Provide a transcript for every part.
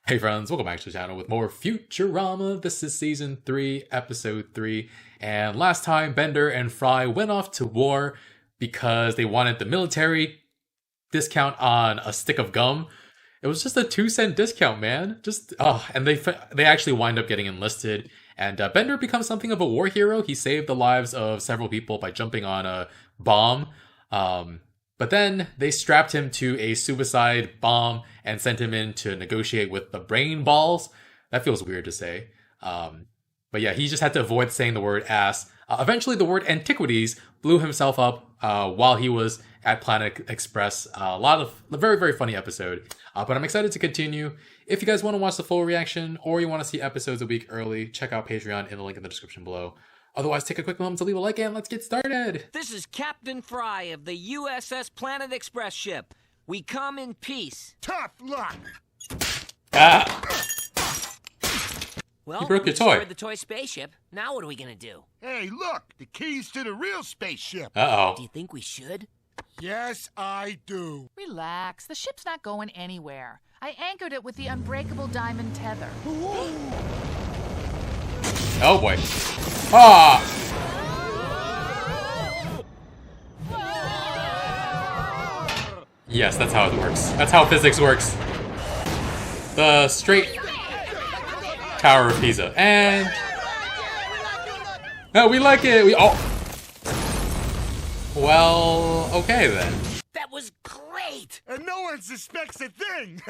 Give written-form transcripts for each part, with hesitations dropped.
Hey friends, welcome back to the channel with more Futurama. This is season 3, episode 3. And last time, Bender and Fry went off to war because they wanted the military discount on a stick of gum. It was just a 2-cent discount, man. And they actually wind up getting enlisted. And Bender becomes something of a war hero. He saved the lives of several people by jumping on a bomb. But then they strapped him to a suicide bomb and sent him in to negotiate with the brain balls. That feels weird to say. But yeah, he just had to avoid saying the word ass. Eventually, the word antiquities blew himself up while he was at Planet Express. A very, very funny episode. But I'm excited to continue. If you guys want to watch the full reaction or you want to see episodes a week early, check out Patreon in the link in the description below. Otherwise, take a quick moment to leave a like and let's get started. This is Captain Fry of the USS Planet Express ship. We come in peace. Tough luck. Well, you broke your we toy. destroyed the toy spaceship. Now what are we gonna do? Hey, look, the keys to the real spaceship. Do Uh-oh. you think we should? Yes, I do. Relax. The ship's not going anywhere. I anchored it with the unbreakable diamond tether. Oh boy. Ah! Yes, that's how it works. That's how physics works. The straight Tower of Pisa. And... no, we like it. Well, okay then. That was great! And no one suspects a thing.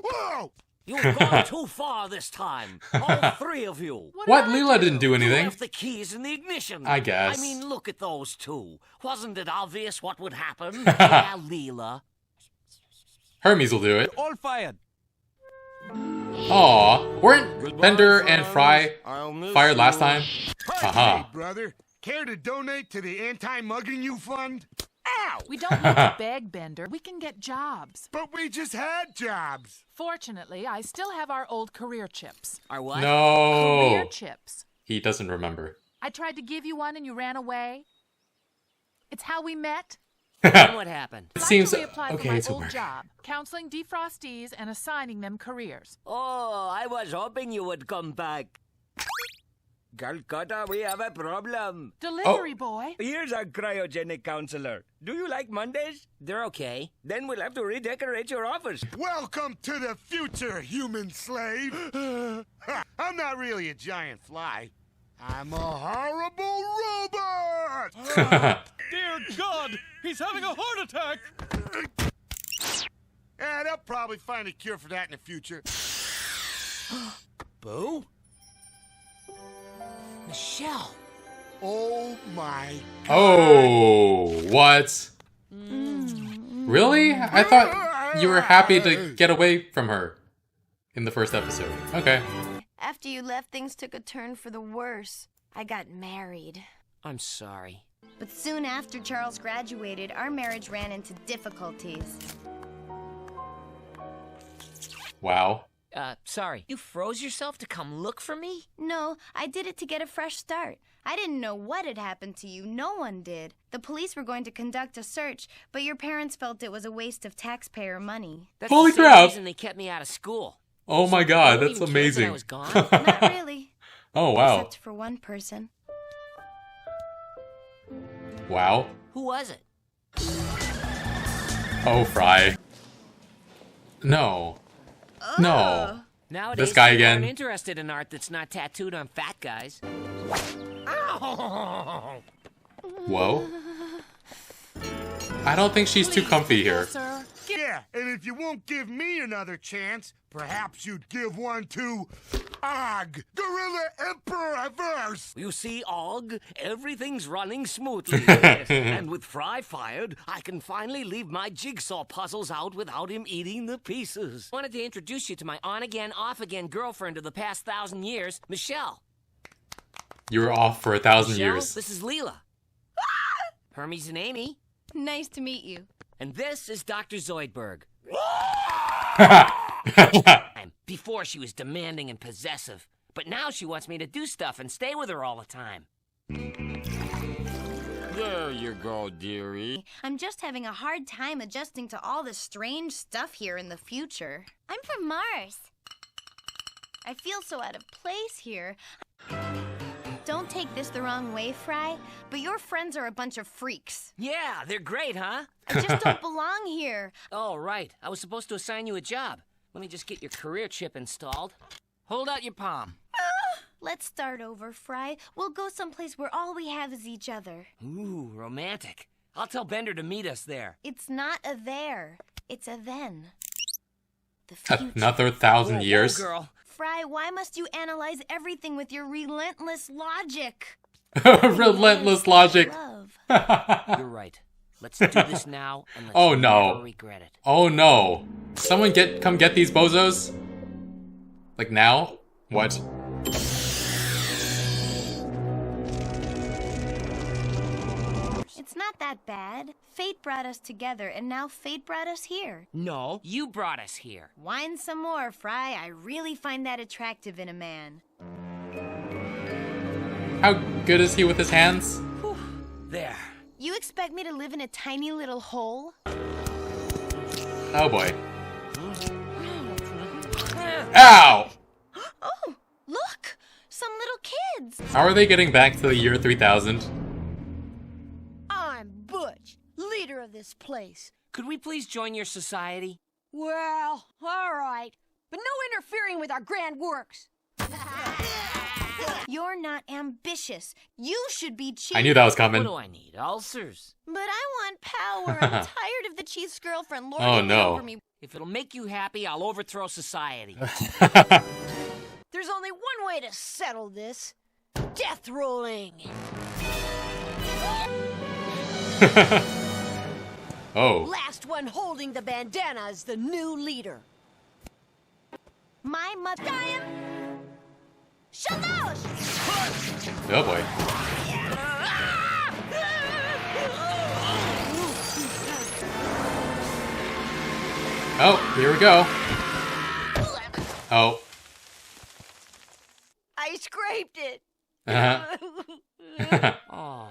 Whoa! You've gone too far this time. All three of you. What? Leela didn't do You anything. left the keys in the ignition. I guess. I mean, look at those two. Wasn't it obvious what would happen? Yeah, Leela. Hermes will do it. All fired. Aw. Weren't Bender and Fry fired last time? Haha. Hey, brother. Care to donate to the anti-mugging you fund? Ow! We don't need to beg, Bender. We can get jobs. But we just had jobs. Fortunately, I still have our old career chips. Our what? Career No. chips. He doesn't remember. I tried to give you one and you ran away. It's how we met. Then what happened? It seems I reapplied okay for my to old work. job, counseling defrostees and assigning them careers. Oh, I was hoping you would come back. Calcutta, we have a problem. Delivery boy. Here's our cryogenic counselor. Do you like Mondays? They're okay. Then we'll have to redecorate your office. Welcome to the future, human slave. I'm not really a giant fly. I'm a horrible robot. Dear God, he's having a heart attack. Yeah, they'll probably find a cure for that in the future. Boo? Michelle. Oh my God. Oh, what? Really? I thought you were happy to get away from her in the first episode. Okay. After you left, things took a turn for the worse. I got married. I'm sorry. But soon after Charles graduated, our marriage ran into difficulties. Wow. Sorry. You froze yourself to come look for me? No, I did it to get a fresh start. I didn't know what had happened to you. No one did. The police were going to conduct a search, but your parents felt it was a waste of taxpayer money. That's Holy the same crap. reason they kept me out of school. Oh my God, You that's don't even care that I amazing. was gone? Not really. Oh wow. Except for one person. Wow. Who was it? Oh, Fry. No. No. Nowadays, This guy people again. aren't interested in art that's not tattooed on fat guys. Ow! Whoa. I don't think she's too comfy here. Sir. Yeah, and if you won't give me another chance, perhaps you'd give one to Og, Gorilla Emperor Verse. You see, Og, everything's running smoothly. Yes. And with Fry fired, I can finally leave my jigsaw puzzles out without him eating the pieces. Wanted to introduce you to my on-again, off-again girlfriend of the past 1,000 years, Michelle. You were off for 1,000 Michelle, years. this is Leela. Hermes and Amy. Nice to meet you. And this is Dr. Zoidberg. Before she was demanding and possessive, but now she wants me to do stuff and stay with her all the time. There you go, dearie. I'm just having a hard time adjusting to all the strange stuff here in the future. I'm from Mars. I feel so out of place here. Don't take this the wrong way, Fry, but your friends are a bunch of freaks. Yeah, they're great, huh? I just don't belong here. Oh, right. I was supposed to assign you a job. Let me just get your career chip installed. Hold out your palm. Let's start over, Fry. We'll go someplace where all we have is each other. Ooh, romantic. I'll tell Bender to meet us there. It's not a there. It's a then. The future. Another 1,000 years. Whoa, girl. Fry, why must you analyze everything with your relentless logic? Relentless logic. Love. You're right. Let's do this now and let's Oh, no. never regret it. Oh no. Someone come get these bozos? Like now? What? It's not that bad. Fate brought us together, and now fate brought us here. No, you brought us here. Whine some more, Fry. I really find that attractive in a man. How good is he with his hands? There. You expect me to live in a tiny little hole? Oh boy. Ow! Oh, look! Some little kids! How are they getting back to the year 3000? I'm Butch, leader of this place. Could we please join your society? Well, all right, but no interfering with our grand works. You're not ambitious. You should be chief. I knew that was What coming. do I need? Ulcers? But I want power. I'm tired of the chief's girlfriend lording Oh, it no. over me. If it'll make you happy, I'll overthrow society. There's only one way to settle this. Death rolling. Oh. Last one holding the bandana is the new leader. My mother. Dying. Shalosh! Oh boy. Oh, here we go. Oh. I scraped it. Uh-huh. Oh,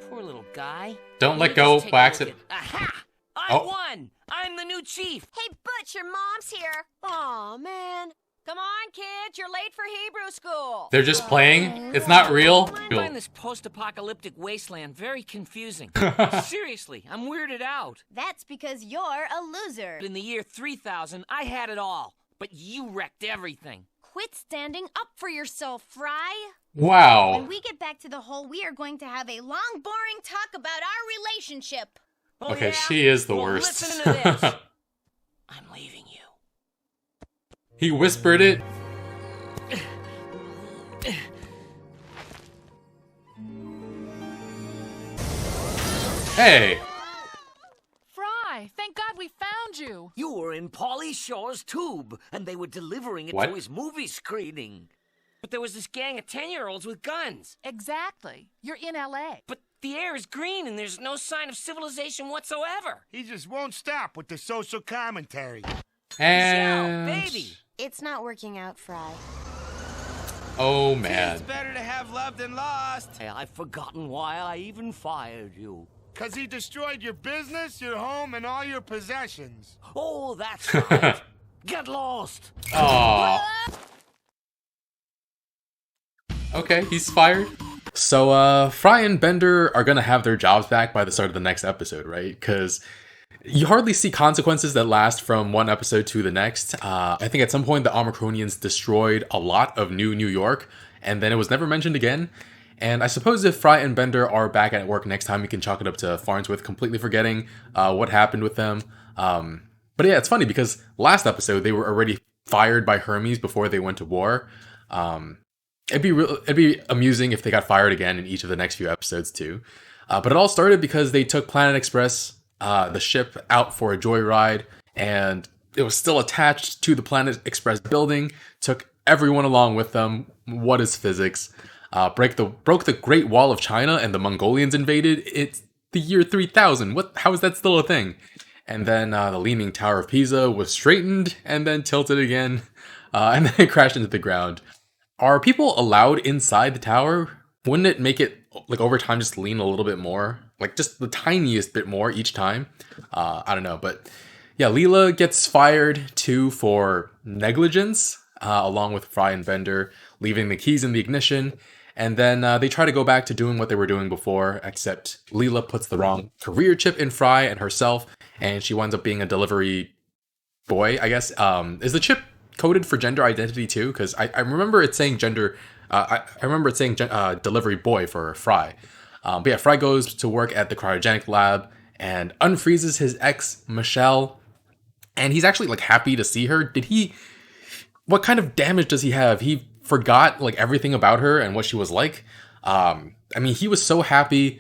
poor little guy. Don't let me go just take by a look accident. at- Aha! I Oh. won! I'm the new chief! Hey, Butch, your mom's here. Aw, man. Come on, kids, you're late for Hebrew school. They're just playing? It's not real? I find this post-apocalyptic wasteland very confusing. Seriously, I'm weirded out. That's because you're a loser. In the year 3000, I had it all. But you wrecked everything. Quit standing up for yourself, Fry. Wow. When we get back to the hole, we are going to have a long, boring talk about our relationship. Oh, Okay, yeah? she is the Well, worst. Listen to this. I'm leaving you. He whispered it. Hey. Fry, thank God we found you. You were in Pauly Shore's tube, and they were delivering it What? to his movie screening. But there was this gang of 10-year-olds with guns. Exactly. You're in LA. But the air is green, and there's no sign of civilization whatsoever. He just won't stop with the social commentary. And... Michelle, baby. It's not working out, Fry. Oh, man. better to have loved than lost. Hey, I've forgotten why I even fired you. 'Cause he destroyed your business, your home, and all your possessions. Oh, that's right. Get lost. Aww. Okay, he's fired. So, Fry and Bender are gonna have their jobs back by the start of the next episode, right? Because you hardly see consequences that last from one episode to the next. I think at some point the Omicronians destroyed a lot of New York, and then it was never mentioned again. And I suppose if Fry and Bender are back at work next time, we can chalk it up to Farnsworth completely forgetting what happened with them. But yeah, it's funny because last episode they were already fired by Hermes before they went to war. It'd be amusing if they got fired again in each of the next few episodes too. But it all started because they took Planet Express, the ship, out for a joyride, and it was still attached to the Planet Express building. Took everyone along with them. What is physics? Broke the Great Wall of China, and the Mongolians invaded. It's the year 3000. How is that still a thing? And then the Leaning Tower of Pisa was straightened and then tilted again, and then it crashed into the ground. Are people allowed inside the tower? Wouldn't it make it, like, over time just lean a little bit more? like just the tiniest bit more each time. I don't know, but yeah, Leela gets fired too for negligence, along with Fry and Bender, leaving the keys in the ignition. And then they try to go back to doing what they were doing before, except Leela puts the wrong career chip in Fry and herself, and she winds up being a delivery boy, I guess. Is the chip coded for gender identity too? Because I remember it saying gender. I remember it saying delivery boy for Fry. But yeah, Fry goes to work at the cryogenic lab and unfreezes his ex Michelle, and he's actually like happy to see her. What kind of damage does he have? He forgot like everything about her and what she was like. I mean, he was so happy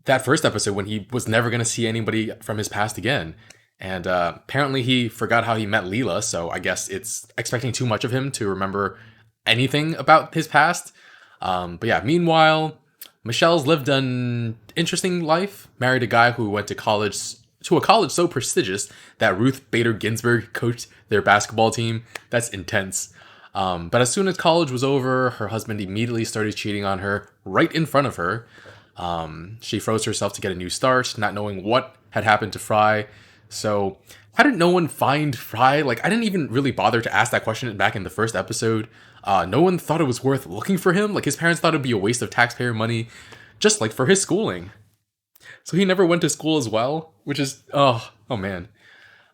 that first episode when he was never going to see anybody from his past again. And apparently he forgot how he met Leela, so I guess it's expecting too much of him to remember anything about his past. But yeah, meanwhile, Michelle's lived an interesting life, married a guy who went to a college so prestigious that Ruth Bader Ginsburg coached their basketball team. That's intense. But as soon as college was over, her husband immediately started cheating on her right in front of her. She froze herself to get a new start, not knowing what had happened to Fry. So, how did no one find Fry? Like, I didn't even really bother to ask that question back in the first episode. No one thought it was worth looking for him. Like, his parents thought it'd be a waste of taxpayer money, just like for his schooling. So he never went to school as well, which is, oh man.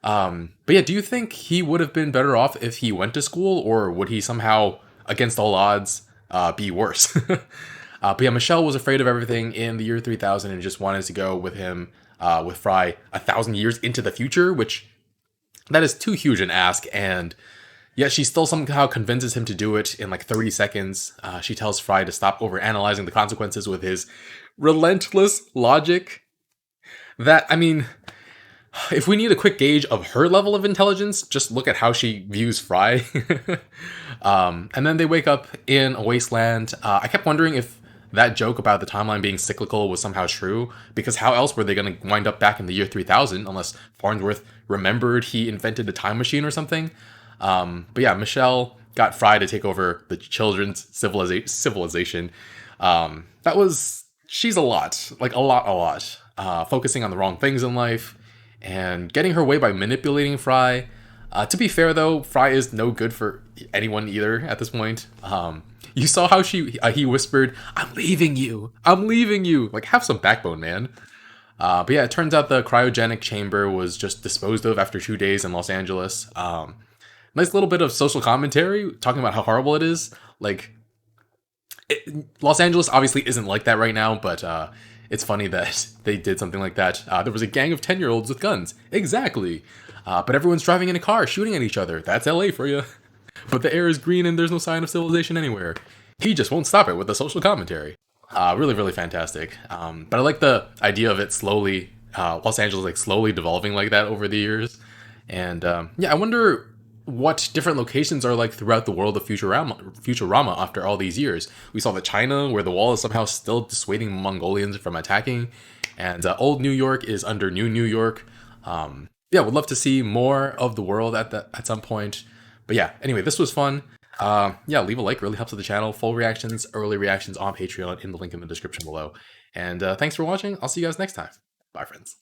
But yeah, do you think he would have been better off if he went to school, or would he somehow, against all odds, be worse? But yeah, Michelle was afraid of everything in the year 3000 and just wanted to go with him, with Fry 1,000 years into the future, which that is too huge an ask. And yet she still somehow convinces him to do it in like 30 seconds. She tells Fry to stop overanalyzing the consequences with his relentless logic. That, I mean, if we need a quick gauge of her level of intelligence, just look at how she views Fry. And then they wake up in a wasteland. I kept wondering if that joke about the timeline being cyclical was somehow true, because how else were they going to wind up back in the year 3000 unless Farnsworth remembered he invented a time machine or something? But yeah, Michelle got Fry to take over the children's civilization. She's a lot, like a lot. Focusing on the wrong things in life and getting her way by manipulating Fry. To be fair though, Fry is no good for anyone either at this point. You saw how he whispered, I'm leaving you. Like, have some backbone, man. But yeah, it turns out the cryogenic chamber was just disposed of after 2 days in Los Angeles. Nice little bit of social commentary talking about how horrible it is. Like, Los Angeles obviously isn't like that right now, but it's funny that they did something like that. There was a gang of 10-year-olds with guns. Exactly. But everyone's driving in a car, shooting at each other. That's LA for you. But the air is green and there's no sign of civilization anywhere. He just won't stop it with the social commentary. Really, really fantastic. But I like the idea of it slowly, Los Angeles like slowly devolving like that over the years. And yeah, I wonder what different locations are like throughout the world of Futurama after all these years. We saw that China, where the wall is somehow still dissuading Mongolians from attacking, and old New York is under new New York. Yeah, would love to see more of the world at some point. But yeah, anyway, this was fun. Yeah, leave a like, really helps with the channel. Full reactions, early reactions on Patreon in the link in the description below. And thanks for watching. I'll see you guys next time. Bye, friends.